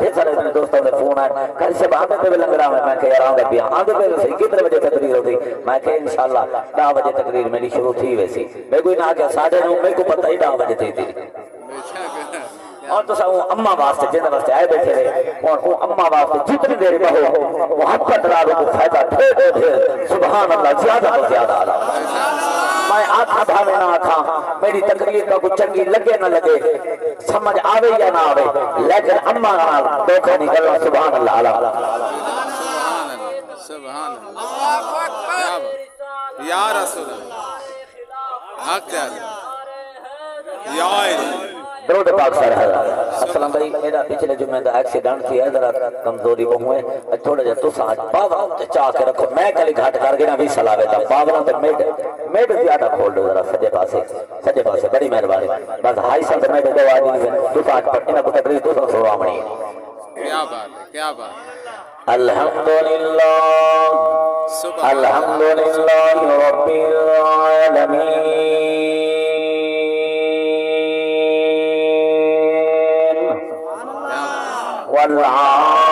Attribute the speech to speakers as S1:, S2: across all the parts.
S1: ढेर सारे मेरे दोस्तों ने फोन आए कल से आंदे पे लंगड़ा में मैं कह रहा हूं पिया आंदे पे सही कितने बजे तकरीर होती मैं कह इंशाल्लाह 10 बजे तकरीर मेरी शुरू थी वैसी मैं कोई ना क्या 9:30 मेरे को पता ही 10 बजे थी और तो सब अम्मा वास्ते जिन वास्ते आए बैठे रहे और वो अम्मा वास्ते जितनी देर कहो वो हक पटरा को फायदा ढेर सुभान अल्लाह ज्यादा तो ज्यादा मैं आखा भावे ना आखा मेरी तकरीर का कुछ चंगी लगे ना लगे समझ आवे या ना आवे लेकिन अम्मा धोखा नहीं करना सुभान अल्लाह
S2: सुभान अल्लाह या रसूल हक या
S1: दरूद पाक सर अस्सलाम भाई मेरा पिछले जुम्मे का एक्सीडेंट थी जरा कमजोरी को हुए थोड़ा जा तुस आज बाबा ते चाह के रखो मैं कल घाट करके ना भी सलावे ता बाबा ते मेड ज्यादा खोल दो जरा सजे पासे बड़ी मेहरबानी बस हाई सा मैं दे दो आज तुस आज पट्टी ना तकरीर तुस सुवावणी
S2: क्या बात है
S1: अल्हम्दुलिल्लाह रब्बिल आलमीन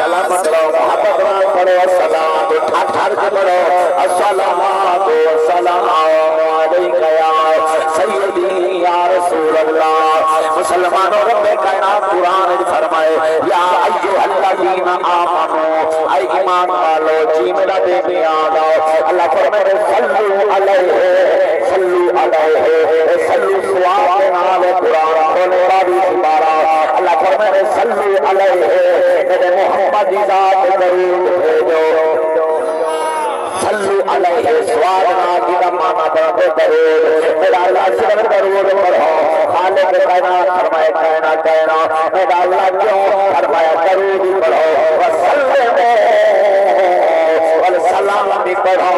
S1: सलाम करो मोहब्बत करो सलाम ठाठ ठाठ करो अस्सलाम अलैका या सय्यदी या रसूल अल्लाह मुसलमानों रब्बे कायनात कुरान में फरमाए या अय्युहल्लज़ीना आमनू ऐ ईमान वालो जी मेरा देने आ जाओ अल्लाह फरमाए सल्लु अलैहि सल्लु सवाब के नाल कुरान खोलो रावी सितारा अल्लाह फरमाए सल्लु अलैहि मेरे मोहम्मद की जात दरूद भेजो सल्लु अलैहि सवाब ना की माना पढ़ते दरूद मेरा अल्लाह सिर्फ दरूद पढ़ो खालिक कायनात फरमाए कायनात कहना मेरा अल्लाह क्यों फरमाया दरूद पढ़ो वसल्लमो सलाम भी पढ़ो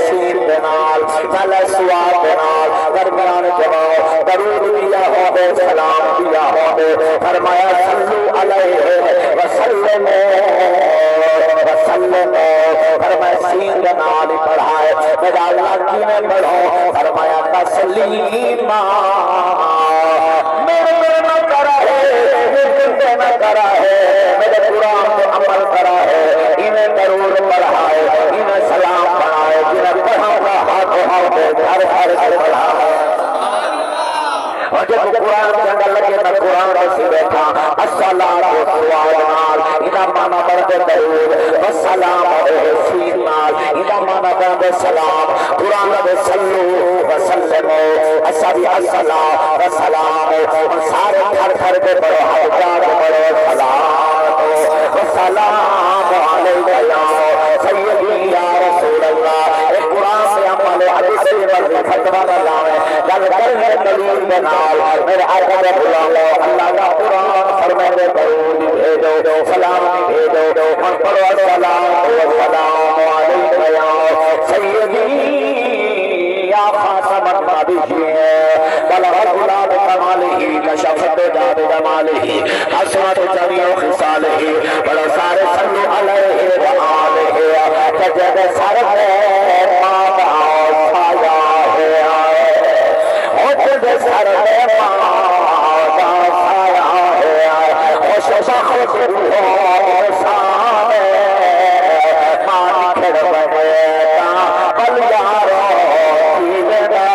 S1: सीन के नाल भले सवाब के नाल दरबार जमाओ दरूद दिया हो सलाम दिया हो फरमाया सल्लु अलैहि वसल्लमो फरमाया सीन के नाल पढ़ाए मेरा अल्लाह की में पढ़ो फरमाया तस्लीमा मेरे न करा है मेरे न करा है मेरे कुरान को अमल करा है इन्हें दरूद पढ़ाए इन्हें सलाम पढ़ाए जिन्हें पढ़ाऊंगा हाथों हाथों घर पढ़ाए और जब कुरान के अंदर लगे मैं कुरान से बैठा अस्सलाम इना माना पढ़ते दरूद वसलाम सीन नाल इना माना पढ़ते सलाम कुरान में सल्लु वसल्लमो असबी अस्सलाम वसलाम सारे घर घर पे पढ़ो हजार पढ़ो सलाम अलैका या सय्यदी या रसूल अल्लाह कुरान से अमल हदीस से फतवा लगावे गल करने दलील के नाल मेरे आका ने बुलाओ अल्लाह का कुरान फरमाते दरूद भेजो सलाम भेजो हम पढ़ो सलाम अलैका या सय्यदी या खातमन नबिय्यीन बलग गुलाब कमालिही कशफत जाद जमालिही हसनत जमीउ खिसालिही बड़ा सारे सल्लु अलैहि व आलिही सजद सर पे माता छाया है हो जद सर पे माता छाया है खुश बख्त हो सारे मान खड़ बने पल यारो जीवे दा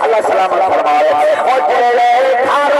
S1: अल्लाह सलामत फरमाए और तेरे घर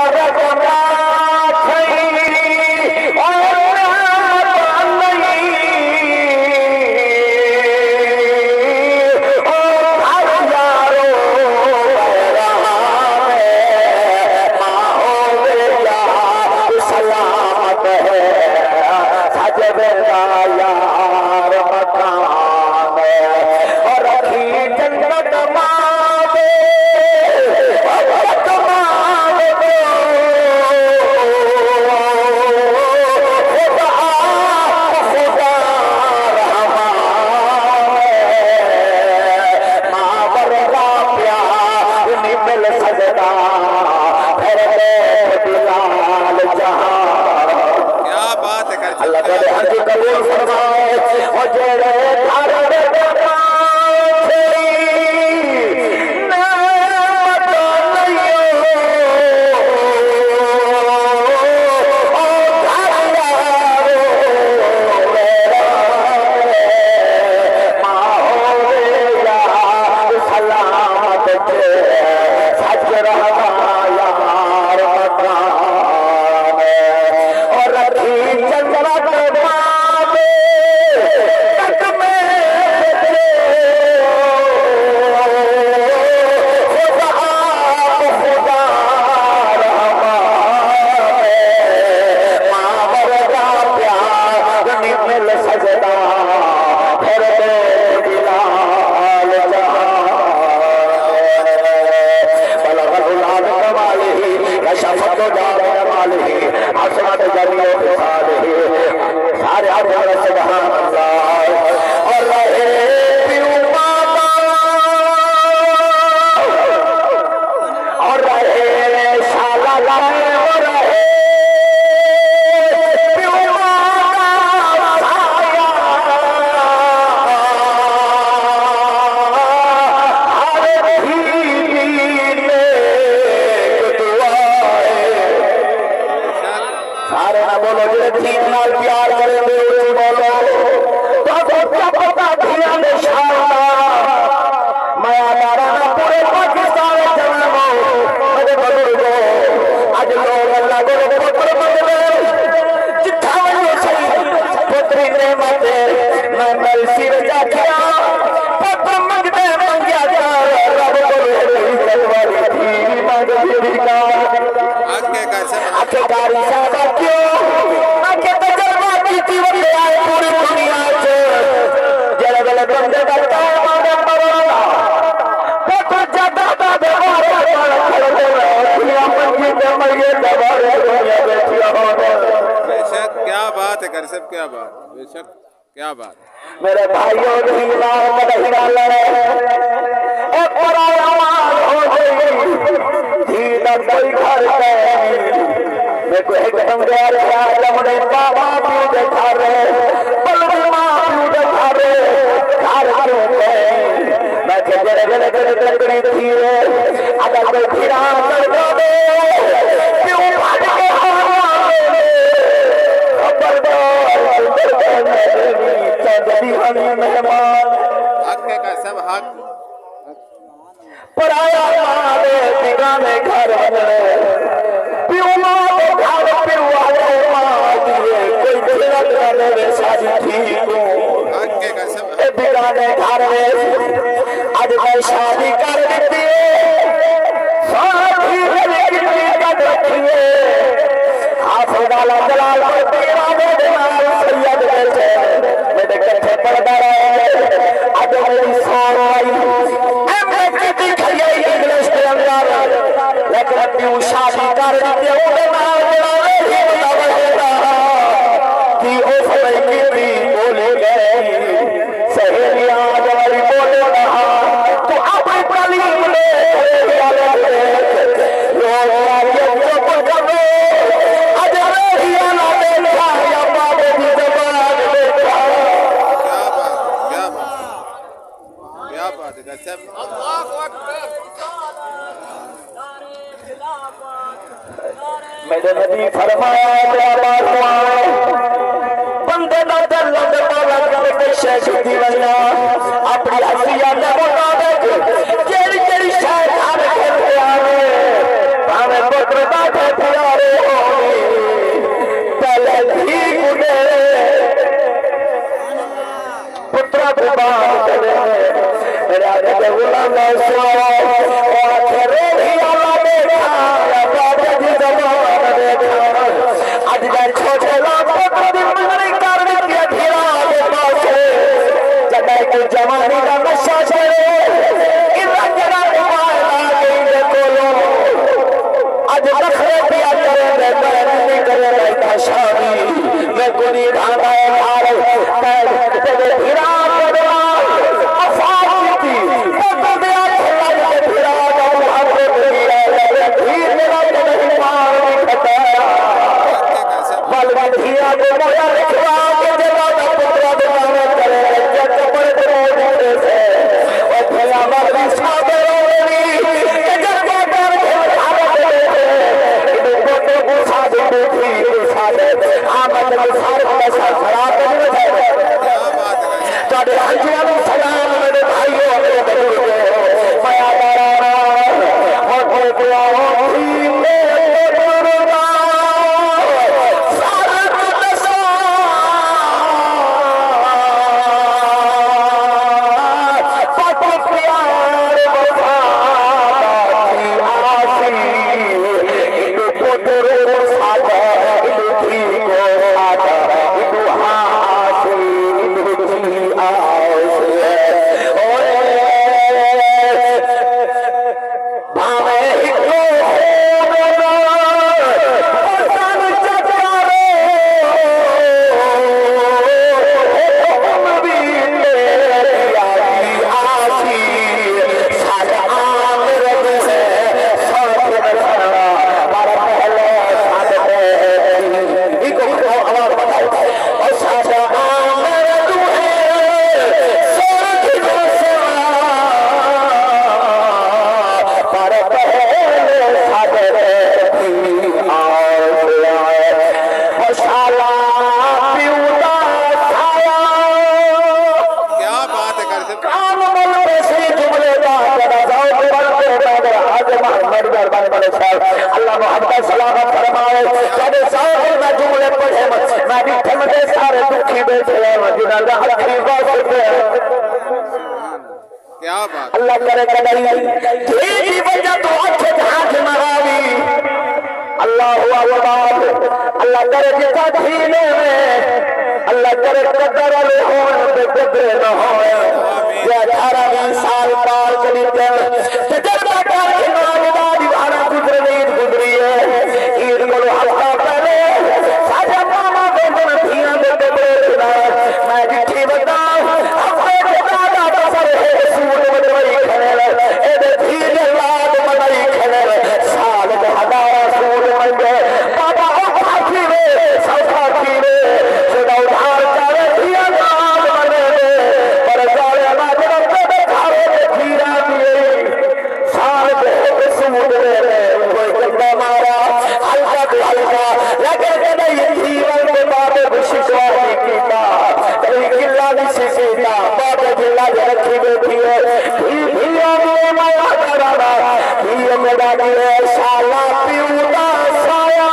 S1: थी नाल प्यार करे बोलो तो क्या पता धिया ने शाना मैं आरा ना पूरे पाकिस्तान जन्म हो मेरे बुजुर्गो आज लोग अल्लाह को पुत्र बदले जिठा वने सही पुत्री ने मते मैं मल सिर जाकिया पुत्र मंगते मंगिया जा रब को वाली थी मंगती का आके गाड़ी सादा क्यों आके तजर्बा की थी वो आए पूरी दुनिया से जरा गले बंदे का काम आगे बढ़ाना पुत्र ज्यादा व्यवहार दुनिया मंगी के मरिए दबारे दुनिया बैठिया हो
S2: बेशक क्या बात है करसब क्या बात बेशक क्या बात
S1: मेरे भाइयों दीना मदहिरा लड़े एक पराया माल हो गई दीना कोई घर पे मैं को एकदम गैर जमुने बाबा भी देखा रे बलमा भी देखा रे घर पे मैं के जरे तकड़ी थी अगर कोई फिरा कर दे क्यों भाग के मेहमान
S2: हक का सब हक
S1: पराया माले बिगाने घर पियो माले घर पियो माले कोई गलत करे वे साजी ठीक
S2: हक का सब
S1: बिगाने घर आज मैं शादी कर दी साथी मेरी कितनी कद रखी हाथ डाला जलाल तेरा सैयद मेरे कट्ठे पड़ता रहे आज मेरी सोर आई कितनी खड़ी इंग्लिश के अंदर लेकिन अपनी शादी कर दी कि उस कितनी बोले गए सहेलियां हमारी बोले रहा तो अपनी तालीम ले मेरे नबी फरमाया बंदे का दिल लगे शेख दीवाना अपनी हसिया ने मुताबिक केड़ी केड़ी शायद हर खेलते आवे भावे पुत्र बैठे प्यारे हो पहले भी गुने पुत्र को बात करे राजा के गुलाम सो आखिर ही अल्लाह देखा बाबा जी जमान देखा आज का छोटे लोग पुत्र दी मंगनी कर दिया फिरा के पास जब को जवानी का नशा चले इला जरा माला के कोलो आज रखरे पिया करे नहीं करे बैठा शादी मैं कोनी ढांगा मार तेरे फिरा फिरा वाले साहब अल्लाह मोहब्बत सलामत फरमाए तेरे सारे में जुमले पढ़े मैं भी थमदे सारे दुखी बैठे हैं मदीना दा हथी वास्ते
S2: क्या बात
S1: अल्लाह करे कदई तेरी वजह तो अच्छे हाथ मरावी अल्लाह अकबर अल्लाह करे जिता धीने में अल्लाह करे कदर ले होन पे कदर न होए ये 18 साल पार करी तजर्बा कर के नाम दीवाना गुजरी है ईद को हफ्ता पहले साजा मामा बेगम थिया दे कपड़े मैं जिठी बताऊं हफ्ते के दादा बसर है सूट बनवाई खड़े ए दे धीर लाद बनाई खड़े साल में हजारा सूट मंगे बाबा साथी रे साथी रे सदा उधार करे थिया नाम बने पर जाले ना जब पे खावे धीरा दिए साल में सूट रे कोई गंदा मारा हल्का तो हल्का लगे के नहीं जीवन में बाबे खुशिशवा नहीं कीता कहीं किला नहीं सीखा बाबे जिला रखी बैठी है भीया में माया कराना भीया में डाली है साला पीऊदा साया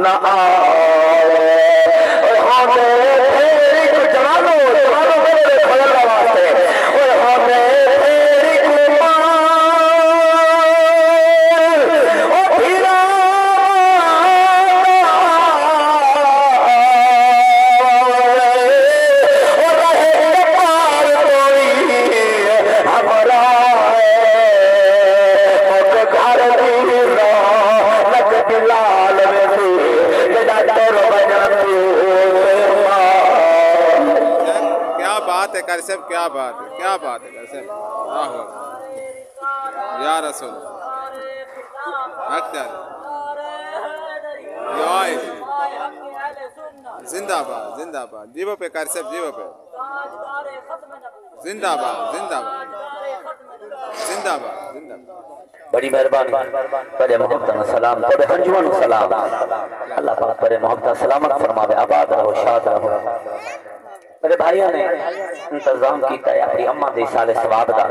S1: ना आए तेरी को जवानो मेरे फल वास्ते और हमें तेरी को ओ फिरा और रहे पार कोई हमारा घर दी लग बिलाल
S2: क्या बात है कर सब क्या बात है कर सब या रसूल अख्तर जिंदाबाद जिंदाबाद जीवो पे कर सब जीवो पे जिंदाबाद जिंदाबाद जिंदाबाद जिंदाबाद
S1: बड़ी मेहरबानी बड़े मोहब्बत सलाम बड़े हंजुमन सलाम अल्लाह पाक बड़े मोहब्बत सलामत फरमावे आबाद रहो शाद रहो मेरे भाइयों ने इंतजाम किया अपनी अम्मा दे साले सवाब दा